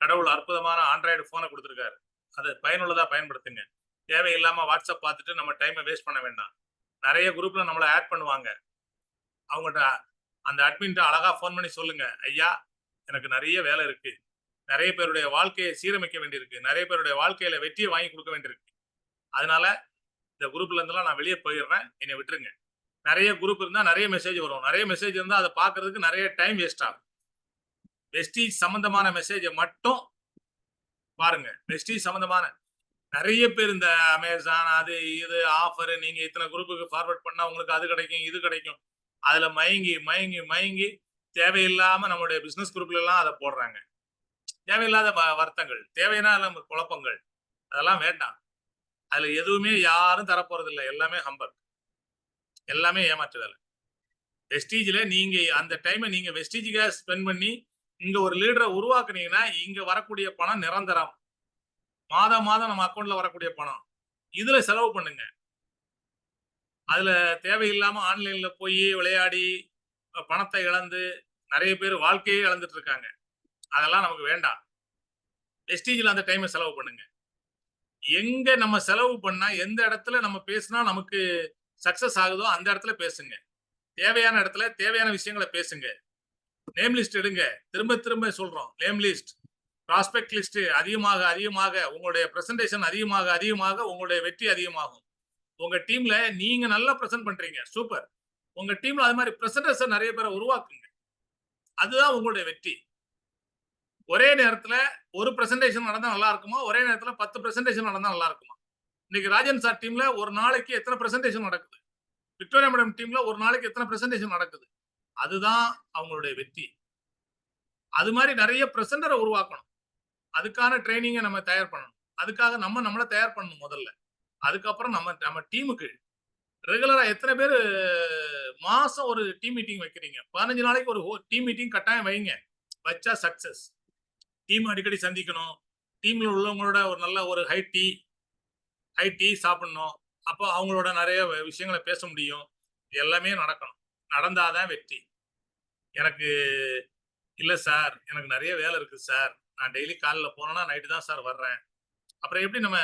கடவுள் அற்புதமான ஆண்ட்ராய்டு போனை கொடுத்துருக்காரு. அதை பயனுள்ளதா பயன்படுத்துங்க. தேவையில்லாம வாட்ஸ்அப் பார்த்துட்டு நம்ம டைமை வேஸ்ட் பண்ண வேண்டாம். நிறைய குரூப்ல நம்மளை ஆட் பண்ணுவாங்க. அவங்ககிட்ட அந்த அட்மின்ட்ட அழகா போன் பண்ணி சொல்லுங்க, ஐயா எனக்கு நிறைய வேலை இருக்கு, நிறைய பேருடைய வாழ்க்கையை சீரமைக்க வேண்டியிருக்கு, நிறைய பேருடைய வாழ்க்கையில வெற்றியை வாங்கி கொடுக்க வேண்டியிருக்கு, அதனால இந்த குரூப்ல இருந்தெல்லாம் நான் வெளியே போயிடுறேன், என்னை விட்டுருங்க. நிறைய குரூப் இருந்தா நிறைய மெசேஜ் வரும். நிறைய மெசேஜ் இருந்தா அதை பாக்குறதுக்கு நிறைய டைம் வேஸ்ட் ஆகும். வெஸ்டீஜ் சம்பந்தமான மெசேஜை மட்டும் பாருங்க. வெஸ்டீஜ் சம்பந்தமான நிறைய பேர் இந்த அமேசான் அது இது ஆஃபர், நீங்க இத்தனை குரூப்புக்கு ஃபார்வர்ட் பண்ணா உங்களுக்கு அது கிடைக்கும் இது கிடைக்கும், அதுல மயங்கி மயங்கி மயங்கி தேவையில்லாம நம்மளுடைய பிசினஸ் குரூப்ல எல்லாம் அதை போடுறாங்க. தேவையில்லாத வருத்தங்கள், தேவையில்லாத குழப்பங்கள், அதெல்லாம் வேண்டாம். அதுல எதுவுமே யாரும் தரப்போறது இல்லை. எல்லாமே ஹம்பர், எல்லாமே ஏமாற்று வேலை. வெஸ்டீஜ்ல நீங்க அந்த டைமை நீங்க வெஸ்டீஜுக்காக ஸ்பெண்ட் பண்ணி இங்க ஒரு லீடரை உருவாக்குனீங்கன்னா இங்க வரக்கூடிய பணம் நிரந்தரம். மாதம் மாதம் நம்ம அக்கௌண்ட்ல வரக்கூடிய பணம் இதுல செலவு பண்ணுங்க. அதுல தேவையில்லாம ஆன்லைன்ல போய் விளையாடி பணத்தை இழந்து நிறைய பேர் வாழ்க்கையே இழந்துட்டு இருக்காங்க. அதெல்லாம் நமக்கு வேண்டாம். வெஸ்டீஜ்ல அந்த டைமை செலவு பண்ணுங்க. எங்க நம்ம செலவு பண்ணா எந்த இடத்துல நம்ம பேசினா நமக்கு சக்சஸ் ஆகுதோ அந்த இடத்துல பேசுங்க. தேவையான இடத்துல தேவையான விஷயங்களை பேசுங்க. நேம் லிஸ்ட் எடுங்க. திரும்ப திரும்ப சொல்றோம், நேம் லிஸ்ட், ப்ராஸ்பெக்ட் லிஸ்ட் அதிகமாக அதிகமாக உங்களுடைய பிரசன்டேஷன் அதிகமாக அதிகமாக உங்களுடைய வெற்றி அதிகமாகும். உங்க டீம்ல நீங்க நல்லா பிரசன்ட் பண்றீங்க, சூப்பர். உங்க டீம்ல அது மாதிரி பிரசன்டேஷன் நிறைய பேரை உருவாக்குங்க. அதுதான் உங்களுடைய வெற்றி. ஒரே நேரத்துல ஒரு பிரசன்டேஷன் நடந்தா நல்லா இருக்குமா, ஒரே நேரத்துல 10 பிரசன்டேஷன் நடந்தா நல்லா இருக்குமா? இன்னைக்கு ராஜன் சார் டீம்ல ஒரு நாளைக்கு எத்தனை பிரசன்டேஷன் நடக்குது, விக்டோரியா மேடம் டீம்ல ஒரு நாளைக்கு எத்தனை பிரசன்டேஷன் நடக்குது, அதுதான் அவங்களுடைய வெற்றி. அது மாதிரி நிறைய பிரசன்டரை உருவாக்கணும். அதுக்கான ட்ரைனிங்கை நம்ம தயார் பண்ணணும். அதுக்காக நம்மளை தயார் பண்ணணும் முதல்ல. அதுக்கப்புறம் நம்ம டீமுக்கு ரெகுலரா எத்தனை பேர் மாசம் ஒரு டீம் மீட்டிங் வைக்கிறீங்க? 15 நாளைக்கு ஒரு டீம் மீட்டிங் கட்டாயம் வைங்க. வச்சா சக்சஸ். டீம் அடிக்கடி சந்திக்கணும். டீம்ல உள்ளவங்களோட ஒரு நல்ல ஒரு ஹை டீ சாப்பிடணும். அப்போ அவங்களோட நிறைய விஷயங்களை பேச முடியும். எல்லாமே நடக்கணும். நடந்தாதான் வெற்றி. எனக்கு இல்ல சார், எனக்கு நிறைய வேலை இருக்கு சார், நான் டெய்லி காலைல போனேன்னா நைட்டு தான் சார் வர்றேன், அப்புறம் எப்படி நம்ம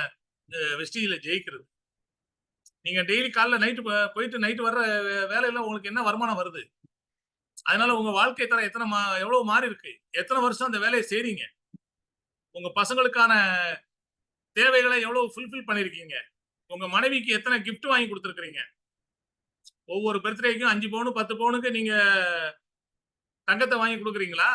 வெஸ்டீஜ்ல ஜெயிக்கிறது? நீங்க டெய்லி காலைல நைட்டு போயிட்டு நைட்டு வர்ற வேலையில உங்களுக்கு என்ன வருமானம் வருது? அதனால உங்க வாழ்க்கை தரம் எவ்வளவு மாறி இருக்கு? எத்தனை வருஷம் அந்த வேலையை செய்றீங்க? உங்க பசங்களுக்கான தேவைகளை எவ்வளவு ஃபுல்ஃபில் பண்ணிருக்கீங்க? உங்க மனைவிக்கு எத்தனை கிஃப்ட் வாங்கி கொடுத்துருக்கீங்க? ஒவ்வொரு பர்த்டேக்கும் 5 பவுன் 10 பவுனுக்கு நீங்க தங்கத்தை வாங்கி கொடுக்குறீங்களா?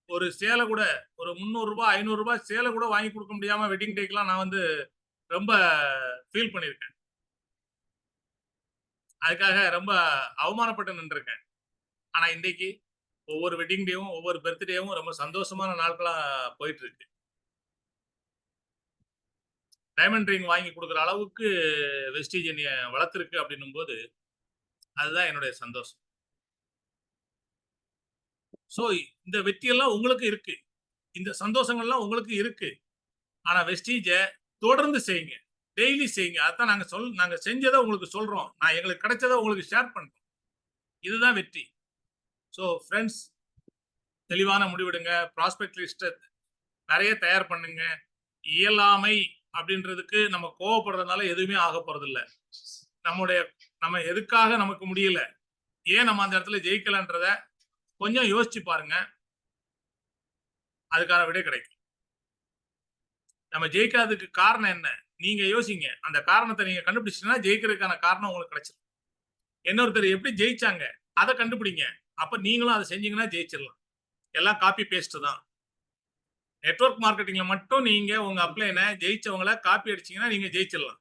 ஒரு சேலை கூட ஒரு 300 ரூபாய் 500 ரூபாய் சேலை கூட வாங்கி கொடுக்க முடியாம வெட்டிங் டேக்கெல்லாம் நான் வந்து ரொம்ப ஃபீல் பண்ணியிருக்கேன். அதுக்காக ரொம்ப அவமானப்பட்டு நின்றுருக்கேன். ஆனா இன்றைக்கு ஒவ்வொரு வெட்டிங் டேவும் ஒவ்வொரு பர்த்டேவும் ரொம்ப சந்தோஷமான நாட்களா போயிட்டு இருக்கு. டைமண்ட் ரிங் வாங்கி கொடுக்குற அளவுக்கு வெஸ்டீஜ் என்னைய வளர்த்துருக்கு அப்படின்னும் போது அதுதான் என்னுடைய சந்தோஷம். சோ இந்த வெற்றியெல்லாம் உங்களுக்கு இருக்கு, இந்த சந்தோஷங்கள்லாம் உங்களுக்கு இருக்கு. ஆனா வெஸ்டீஜ தொடர்ந்து செய்யுங்க, டெய்லி செய்யுங்க. அதான் நாங்க செஞ்சதை உங்களுக்கு சொல்றோம். நான் எங்களுக்கு கிடைச்சதை உங்களுக்கு ஷேர் பண்றோம். இதுதான் வெற்றி. ஸோ ஃப்ரெண்ட்ஸ், தெளிவான முடிவெடுங்க. ப்ராஸ்பெக்ட் லிஸ்ட் நிறைய தயார் பண்ணுங்க. இயலாமை அப்படின்றதுக்கு நம்ம கோவப்படுறதுனால எதுவுமே ஆக போறது இல்ல. நம்ம எதுக்காக நமக்கு முடியல, ஏன் நம்ம அந்த இடத்துல ஜெயிக்கலன்றத கொஞ்சம் யோசிச்சு பாருங்க. அதுக்கான விடை கிடைக்கும். நம்ம ஜெயிக்காததுக்கு காரணம் என்ன, நீங்க யோசிங்க. அந்த காரணத்தை நீங்க கண்டுபிடிச்சீங்கன்னா ஜெயிக்கிறதுக்கான காரணம் உங்களுக்கு கிடைச்சிடும். இன்னொருத்தர் எப்படி ஜெயிச்சாங்க அதை கண்டுபிடிங்க. அப்ப நீங்களும் அதை செஞ்சீங்கன்னா ஜெயிச்சிடலாம். எல்லாம் காப்பி பேஸ்ட் தான். நெட்வொர்க் மார்க்கெட்டிங்ல மட்டும் நீங்க உங்க அப்ளைனை ஜெயிச்சவங்களை காப்பி அடிச்சீங்கன்னா நீங்க ஜெயிச்சிடலாம்.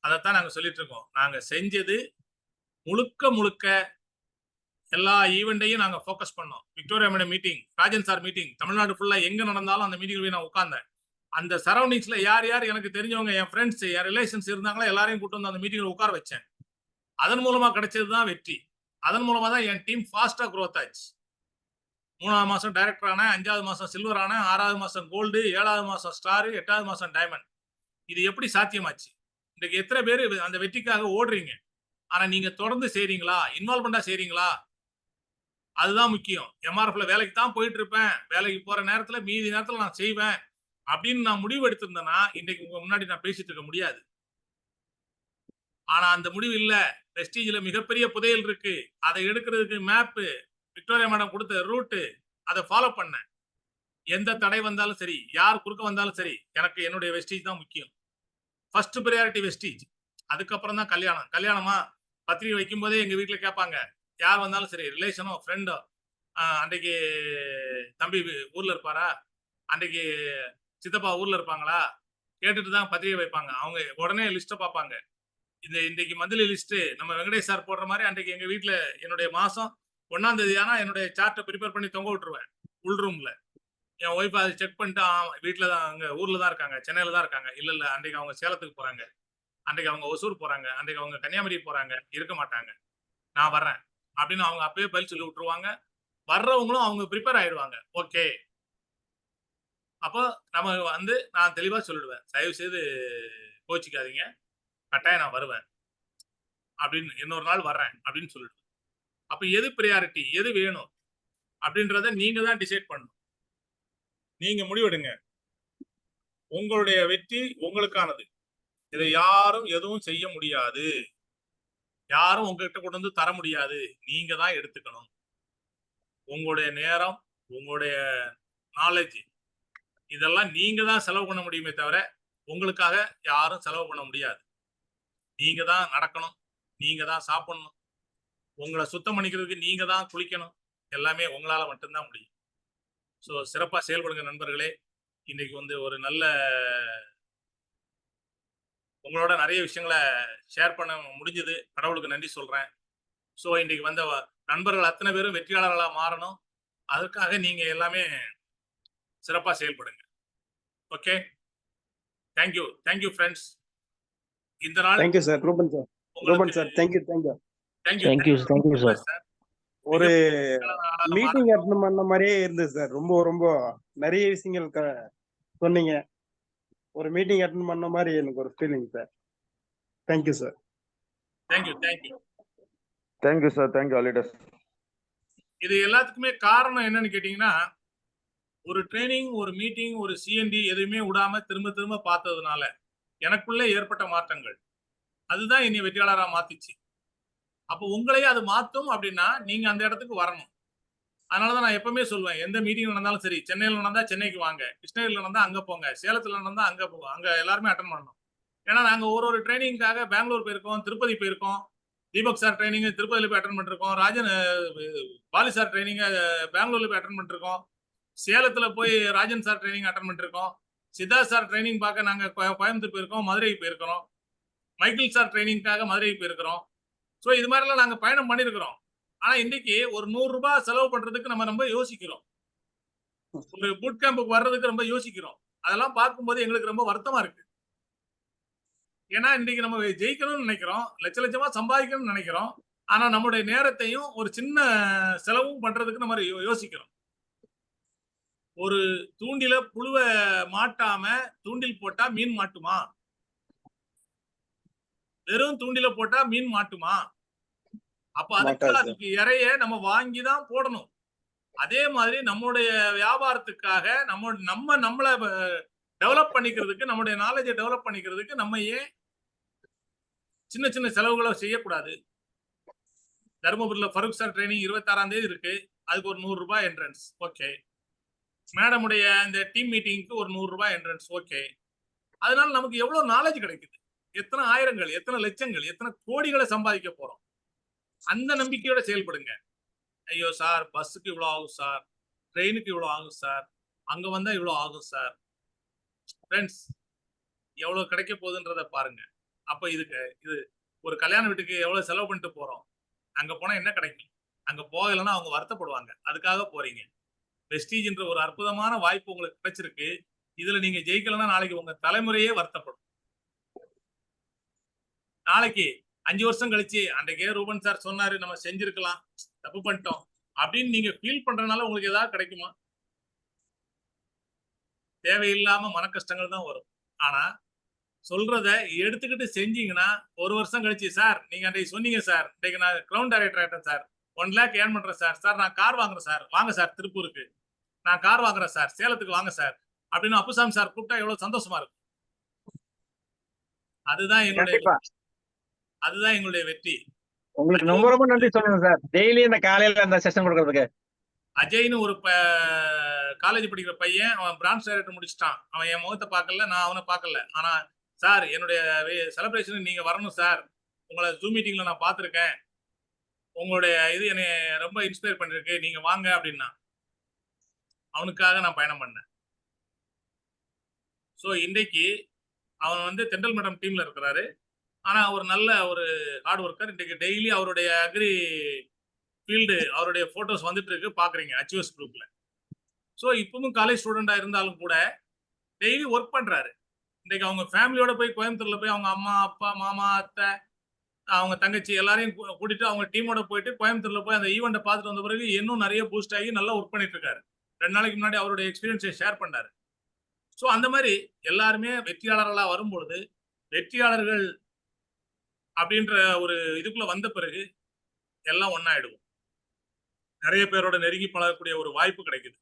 அதைத்தான் நாங்க சொல்லிட்டு இருக்கோம். நாங்க செஞ்சது முழுக்க எல்லா ஈவெண்ட்டையும் நாங்க ஃபோக்கஸ் பண்ணோம். Victoria madam meeting, Rajan sir meeting, Tamil Nadu ஃபுல்லா எங்க நடந்தாலும் அந்த மீட்டிங்ல போய் நான் உட்கார்ந்தேன். அந்த சரௌண்டிங்ஸ்ல யார் யார் எனக்கு தெரிஞ்சவங்க, என் ஃப்ரெண்ட்ஸ், என் ரிலேஷன்ஸ் இருந்தாங்களோ எல்லாரையும் கூட்டு வந்து அந்த மீட்டிங்ல உட்கார வச்சேன். அதன் மூலமா கிடைச்சதுதான் வெற்றி. அதன் மூலமா தான் என் டீம் ஃபாஸ்டா growth ஆச்சு. 3வது மாசம் டைரக்டர் ஆனேன், 5வது மாசம் சில்வர் ஆனேன், 6வது மாசம் கோல்டு, 7வது மாசம் ஸ்டார், 8வது மாசம் டைமண்ட். இது எப்படி சாத்தியமாச்சு? இன்னைக்கு எத்தனை பேர் அந்த வெற்றிக்காக ஓடுறீங்க? ஆனா நீங்க தொடர்ந்து செய்றீங்களா? இன்வால்வ்மெண்டா செய்றீங்களா? அதுதான் முக்கியம். எம்ஆர்எஃப்ல வேலைக்கு தான் போயிட்டு இருப்பேன், வேலைக்கு போற நேரத்துல மீதி நேரத்துல நான் செய்வேன் அப்படின்னு நான் முடிவு எடுத்திருந்தேன்னா இன்னைக்கு உங்க முன்னாடி நான் பேசிட்டு இருக்க முடியாது. ஆனா அந்த முடிவு இல்ல. வெஸ்டீஜ்ல மிகப்பெரிய புதையல் இருக்கு. அதை எடுக்கிறதுக்கு மேப்பு, விக்டோரியா மேடம் கொடுத்த ரூட்டு, அதை ஃபாலோ பண்ணேன். எந்த தடை வந்தாலும் சரி, யார் குறுக்க வந்தாலும் சரி, எனக்கு என்னுடைய வெஸ்டீஜ் தான் முக்கியம். First priority Vestige. அதுக்கப்புறம் தான் கல்யாணம். கல்யாணமா பத்திரிகை வைக்கும் போதே எங்க வீட்டுல கேட்பாங்க, யார் வந்தாலும் சரி, ரிலேஷனோ ஃப்ரெண்டோ, அன்றைக்கு தம்பி ஊர்ல இருப்பாரா, அன்றைக்கு சித்தப்பா ஊர்ல இருப்பாங்களா, கேட்டுட்டு தான் பத்திரிகை வைப்பாங்க. அவங்க உடனே லிஸ்ட்டை பார்ப்பாங்க. இன்றைக்கு மந்த்லி லிஸ்ட் நம்ம வெங்கடேஷ் சார் போடுற மாதிரி அன்றைக்கு எங்க வீட்டுல என்னுடைய மாசம் 1ஆம் தேதி ஆனா என்னுடைய சார்ட்டை ப்ரிப்பேர் பண்ணி தொங்க விட்டுருவேன் உள் ரூம்ல. என் ஒய்ஃப் அதை செக் பண்ணிட்டு வீட்டுல தான், அங்க ஊர்ல தான் இருக்காங்க, சென்னையில தான் இருக்காங்க. இல்ல அன்றைக்கு அவங்க சேலத்துக்கு போறாங்க, அன்றைக்கு அவங்க ஒசூர் போறாங்க, அன்றைக்கு அவங்க கன்னியாகுமரி போறாங்க, இருக்க மாட்டாங்க, நான் வர்றேன் அப்படின்னு அவங்க அப்பவே பதில் சொல்லி விட்டுருவாங்க. வர்றவங்களும் அவங்க ப்ரிப்பேர் ஆயிடுவாங்க. ஓகே, அப்போ நம்ம வந்து நான் தெளிவா சொல்லிடுவேன், தயவு செய்து கோச்சிக்காதீங்க, கட்டாயம் நான் வருவேன் அப்படின்னு, இன்னொரு நாள் வர்றேன் அப்படின்னு சொல்லிடுவேன். அப்ப எது ப்ரையாரிட்டி, எது வேணும் அப்படின்றத நீங்க தான் டிசைட் பண்ணணும். நீங்க முடிவெடுங்க. உங்களுடைய வெற்றி உங்களுக்கானது. இதை யாரும் எதுவும் செய்ய முடியாது. யாரும் உங்ககிட்ட கொண்டு வந்து தர முடியாது. நீங்க தான் எடுத்துக்கணும். உங்களுடைய நேரம், உங்களுடைய நாலேஜ், இதெல்லாம் நீங்க தான் செலவு பண்ண முடியுமே தவிர உங்களுக்காக யாரும் செலவு பண்ண முடியாது. நீங்க தான் நடக்கணும், நீங்க தான் சாப்பிடணும், உங்களை சுத்தம் பண்ணிக்கிறதுக்கு நீங்க தான் குளிக்கணும். எல்லாமே உங்களால மட்டும்தான் முடியும். ஸோ சிறப்பாக செயல்படுங்க நண்பர்களே. இன்னைக்கு வந்து ஒரு நல்ல உங்களோட நிறைய விஷயங்களை ஷேர் பண்ண முடிஞ்சது. கடவுளுக்கு நன்றி சொல்றேன். ஸோ இன்னைக்கு வந்த நண்பர்கள் அத்தனை பேரும் வெற்றியாளர்களாக மாறணும். அதற்காக நீங்க எல்லாமே சிறப்பாக செயல்படுங்க. Okay, thank you. Thank you friends. இந்த நாள் thank you sir. Ruban sir, Ruban sir, thank you thank you thank you sir. ஒரு மீட்டிங் அட்டெண்ட் பண்ண மாதிரியே இருந்தது சார். ரொம்ப ரொம்ப நிறைய விஷயங்கள் சொன்னீங்க. ஒரு மீட்டிங் அட்டெண்ட் பண்ண மாதிரி எனக்கு ஒரு feeling sir. Thank you sir. Thank you thank you thank you sir. Thank you ஆலிடஸ். இது எல்லாத்துக்குமே காரணம் என்னன்னு கேட்டீங்கன்னா, ஒரு ட்ரைனிங், ஒரு மீட்டிங், ஒரு சிஎன்டி எதுவுமே விடாம திரும்ப திரும்ப பார்த்ததுனால எனக்குள்ள ஏற்பட்ட மாற்றங்கள், அதுதான் என்னை வெற்றியாளரா மாத்திச்சு. அப்போ உங்களையே அது மாத்தும் அப்படின்னா நீங்க அந்த இடத்துக்கு வரணும். அதனாலதான் நான் எப்பவுமே சொல்லுவேன், எந்த மீட்டிங் நடந்தாலும் சரி, சென்னையில் நடந்தா சென்னைக்கு வாங்க, கிருஷ்ணகிரியில் நடந்தா அங்க போங்க, சேலத்துல நடந்தா அங்க போங்க, அங்க எல்லாருமே அட்டன் பண்ணணும். ஏன்னா நாங்க ஒரு ட்ரைனிங்காக பெங்களூர் போயிருக்கோம், திருப்பதி போயிருக்கோம். தீபக் சார் ட்ரைனிங் திருப்பதியில போய் அட்டன் பண்ணிருக்கோம், ராஜன் பாலி சார் ட்ரைனிங் பெங்களூர்ல போய் அட்டன் பண்ணிருக்கோம், சேலத்துல போய் ராஜன் சார் ட்ரைனிங் அட்டன் பண்ணிருக்கோம், சித்தார்த் சார் ட்ரைனிங் பார்க்க நாங்க கோயம்புத்தூர் போயிருக்கோம், மதுரைக்கு போயிருக்கிறோம், மைக்கேல் சார் ட்ரைனிங்காக மதுரைக்கு போயிருக்கிறோம். ஸோ இது மாதிரிலாம் நாங்க பயணம் பண்ணிருக்கிறோம். ஆனா இன்னைக்கு ஒரு 100 ரூபாய் செலவு பண்றதுக்கு நம்ம ரொம்ப யோசிக்கிறோம். ஒரு பூட் கேம்புக்கு வர்றதுக்கு ரொம்ப யோசிக்கிறோம். அதெல்லாம் பார்க்கும்போது எங்களுக்கு ரொம்ப வருத்தமா இருக்கு. ஏன்னா இன்னைக்கு நம்ம ஜெயிக்கணும்னு நினைக்கிறோம், லட்ச லட்சமா சம்பாதிக்கணும்னு நினைக்கிறோம். ஆனா நம்முடைய நேரத்தையும் ஒரு சின்ன செலவும் பண்றதுக்கு நம்ம யோசிக்கிறோம். ஒரு தூண்டில புழுவை மாட்டாம தூண்டில் போட்டா மீன் மாட்டுமா? வெறும் தூண்டில போட்டா மீன் மாட்டுமா? அப்ப அதுக்கு இறைய நம்ம வாங்கி தான் போடணும். அதே மாதிரி நம்மளுடைய வியாபாரத்துக்காக நம்மளை டெவலப் பண்ணிக்கிறதுக்கு, நம்மளுடைய நாலேஜை டெவலப் பண்ணிக்கிறதுக்கு நம்ம ஏன் சின்ன சின்ன செலவுகளை செய்யக்கூடாது? தருமபுரியில ஃபருக் சார் ட்ரைனிங் 26ஆம் தேதி இருக்கு. அதுக்கு ஒரு 100 ரூபாய் என்ட்ரன்ஸ். ஓகே. மேடமுடைய இந்த டீம் மீட்டிங்க்கு ஒரு 100 ரூபாய் என்ட்ரன்ஸ். ஓகே. அதனால நமக்கு எவ்வளவு நாலேஜ் கிடைக்குது? எத்தனை ஆயிரங்கள், எத்தனை லட்சங்கள், எத்தனை கோடிகளை சம்பாதிக்க போறோம்? அந்த நம்பிக்கையோட செயல்படுங்க. ஐயோ சார், பஸ்ஸுக்கு இவ்வளவு ஆகும் சார், ட்ரெயினுக்கு இவ்வளவு ஆகும் சார், அங்க வந்தா இவ்வளவு ஆகும் சார். ஃப்ரெண்ட்ஸ், எவ்வளவு கிடைக்க போகுதுன்றத பாருங்க. அப்ப இது ஒரு கல்யாண வீட்டுக்கு எவ்வளவு செலவு பண்ணிட்டு போறோம்? அங்க போனா என்ன கிடைக்கும்? அங்க போகலைன்னா அவங்க வருத்தப்படுவாங்க. அதுக்காக போறீங்க. வெஸ்டீஜ்ன்ற ஒரு அற்புதமான வாய்ப்பு உங்களுக்கு கிடைச்சிருக்கு. இதுல நீங்க ஜெயிக்கலன்னா நாளைக்கு உங்க தலைமுறையே வருத்தப்படும். நாளைக்கு 5 வருஷம் கழிச்சு அன்றைக்கே ரூபன் சார் சொன்னாரு, நம்ம செஞ்சிருக்கலாம், தப்பு பண்ணிட்டோம் அப்படின்னு நீங்க ஃபீல் பண்றதுனால உங்களுக்கு ஏதாவது கிடைக்குமா? தேவையில்லாம மன கஷ்டங்கள் தான் வரும். ஆனா சொல்றத எடுத்துக்கிட்டு செஞ்சீங்கன்னா 1 வருஷம் கழிச்சு, சார் நீங்க அன்றைக்கு சொன்னீங்க சார், இன்னைக்கு நான் கிரவுண்ட் டைரக்டர் ஆயிட்டேன் சார், 1 லேக் ஏர்ன் பண்றேன் சார், சார் நான் கார் வாங்குறேன் சார், வாங்க சார் திருப்பூருக்கு, நான் கார் வாங்குறேன் சார், சேலத்துக்கு வாங்க சார் அப்படின்னு அப்புசாமி சார் கூப்பிட்டா எவ்வளவு சந்தோஷமா இருக்கும். அதுதான் எங்களுடைய வெற்றி. உங்களுக்கு ரொம்ப ரொம்ப நன்றி சொல்லுங்க சார். டெய்லி இந்த காலையில அந்த செஷன் கொடுக்கறதுக்கு. அஜய்னு ஒரு காலேஜ் படிக்கிற பையன், அவன் பிரான்ச் டைரக்டர் முடிச்சிட்டான். அவன் என் முகத்தை பார்க்கல, நான் அவனை பார்க்கல. ஆனா சார், என்னுடைய செலிப்ரேஷனுக்கு நீங்க வரணும் சார், உங்களை ஜூம் மீட்டிங்ல நான் பார்த்துருக்கேன், உங்களுடைய இது என்னை ரொம்ப இன்ஸ்பயர் பண்ணிருக்கு, நீங்க வாங்க அப்படின்னா அவனுக்காக நான் பயணம் பண்ணேன். ஸோ இன்றைக்கு அவன் தென்றல் மேடம் டீம்ல இருக்கிறாரு. ஆனா ஒரு நல்ல ஒரு ஹார்ட் ஒர்க்கர். இன்றைக்கு டெய்லி அவருடைய அக்ரி ஃபீல்டு அவருடைய போட்டோஸ் வந்துட்டு இருக்கு, பாக்குறீங்க அச்சீவர்ஸ் குரூப்ல. ஸோ இப்பவும் காலேஜ் ஸ்டூடெண்டா இருந்தாலும் கூட டெய்லி ஒர்க் பண்றாரு. இன்றைக்கு அவங்க ஃபேமிலியோட போய் கோயம்புத்தூர்ல போய் அவங்க அம்மா, அப்பா, மாமா, அத்தை, அவங்க தங்கச்சி எல்லாரையும் கூட்டிட்டு அவங்க டீமோட போயிட்டு கோயம்புத்தூர்ல போய் அந்த ஈவெண்ட்டை பார்த்துட்டு வந்த பிறகு இன்னும் நிறைய பூஸ்ட் ஆகி நல்லா ஒர்க் பண்ணிட்டு இருக்காரு. 2 நாளைக்கு முன்னாடி அவருடைய எக்ஸ்பீரியன்ஸை ஷேர் பண்ணாரு. ஸோ அந்த மாதிரி எல்லாருமே வெற்றியாளர்களா வரும்பொழுது, வெற்றியாளர்கள் அப்படின்ற ஒரு இதுக்குள்ள வந்த பிறகு எல்லாம் ஒன்னாயிடுவோம். நிறைய பேரோட நெருங்கி பழகக்கூடிய ஒரு வாய்ப்பு கிடைக்குது.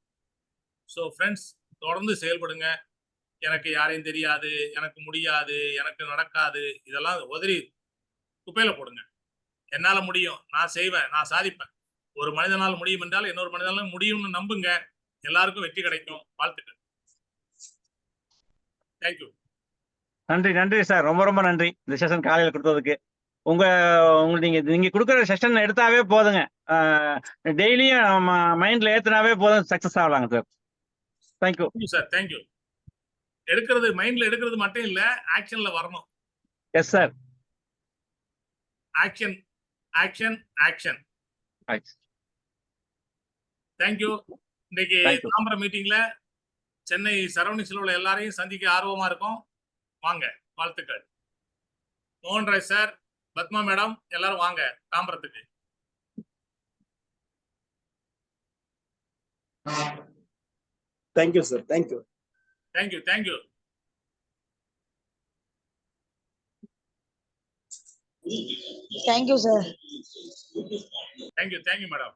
ஸோ ஃப்ரெண்ட்ஸ், தொடர்ந்து செயல்படுங்க. எனக்கு யாரையும் தெரியாது, எனக்கு முடியாது, எனக்கு நடக்காது, இதெல்லாம் உதறி குப்பையில போடுங்க. என்னால முடியும், நான் செய்வேன், நான் சாதிப்பேன். ஒரு மனிதனால் முடியும் என்றால் இன்னொரு மனிதனால முடியும்னு நம்புங்க. எல்லாருக்கும் வெற்றி கிடைக்கும். வாழ்த்துக்கள். தேங்க்யூ. நன்றி நன்றி சார், ரொம்ப ரொம்ப நன்றி இந்த செஷன் காலையில கொடுத்ததுக்கு. நீங்க கொடுக்குற செஷன் எடுத்தாவே போதுங்க, டெய்லியும் மைண்ட்ல ஏத்துனாவே போதும், சக்சஸ் ஆகலாங்க சார். Thank you sir. தேங்க்யூ. மைண்ட்ல எடுக்கிறது மட்டும் இல்ல, ஆக்ஷன்ல வரணும். Yes sir. Action action action. Thank you. இன்னைக்கு தாம்பரம் மீட்டிங்ல சென்னை சரௌண்டிங்ஸ்ல உள்ள எல்லாரையும் சந்திக்க ஆர்வமா இருக்கும். வாங்க, வாழ்த்துக்கள். மோகன் ராய் சார், பத்மா மேடம், எல்லாரும் வாங்க தாம்பரத்துக்கு. Thank you sir. Thank you. Thank you. Thank you. Thank you, sir. Thank you, madam.